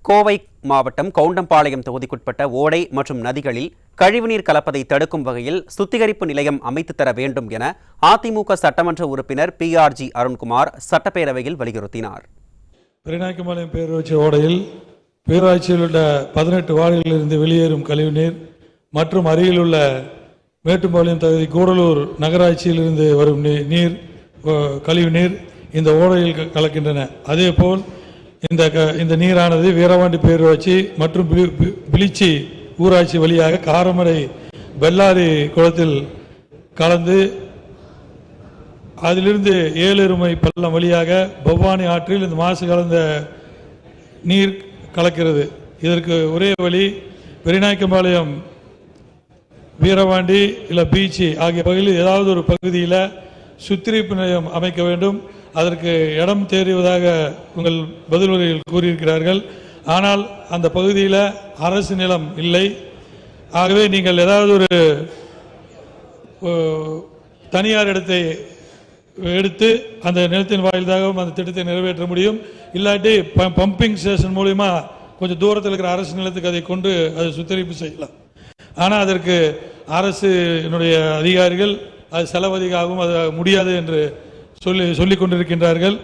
கோவை மாவட்டம் கவுண்டம்பாளையம் தொகுதிக்குட்பட்ட ஓடை மற்றும் நதிகளில் கழிவுநீர் கலப்பதை தடுக்கும் வகையில் சுத்திகரிப்பு நிலையம் அமைத்து தர வேண்டும் என அதிமுக சட்டமன்ற உறுப்பினர் PRG அருண்குமார் சட்டப்பேரவையில் வலியுறுத்தினார். பெரியநாயக்கம்பாளையம் பேரூராட்சி ஓடையில் பேரூராட்சியில் உள்ள 18 வார்டுகளிலிருந்து வெளியேறும் கழிவுநீர் மற்றும் அருகில் உள்ள மேட்டுப்பாளையம் தொகுதி கூடலூர் நகராட்சியிலிருந்து வரும் நீர் கழிவுநீர் இந்த ஓடையில் கலக்கின்றன. அதேபோல் இந்த நீரானது வீரவாண்டி பேரூராட்சி மற்றும் பிளிச்சி ஊராட்சி வழியாக காரமடை பெல்லாரி குளத்தில் கலந்து அதிலிருந்து ஏழுருமை பள்ளம் வழியாக பவானி ஆற்றில் இந்த மாசு கலந்த நீர் கலக்கிறது. இதற்கு ஒரே வழி பெரியநாயக்கம்பாளையம் வீரவாண்டி இல்லை பீச்சி ஆகிய பகுதியில் ஏதாவது ஒரு பகுதியில் சுத்திகரிப்பு நிலையம் அமைக்க வேண்டும். அதற்கு இடம் தேடுவதாக உங்கள் பதில் உரையில் கூறியிருக்கிறார்கள். ஆனால் அந்த பகுதியில் அரசு நிலம் இல்லை. ஆகவே நீங்கள் ஏதாவது ஒரு தனியார் இடத்தை எடுத்து அந்த நிலத்தின் வாயிலாகவும் அந்த திட்டத்தை நிறைவேற்ற முடியும். இல்லாட்டி பம்பிங் ஸ்டேஷன் மூலிமா கொஞ்சம் தூரத்தில் இருக்கிற அரசு நிலத்துக்கு அதை கொண்டு அதை சுத்திகரிப்பு செய்யலாம். ஆனால் அதற்கு அரசினுடைய அதிகாரிகள் அது செலவு அதிகமாகவும் அது முடியாது என்று சொல்லிக் கொண்டிருக்கின்றார்கள்.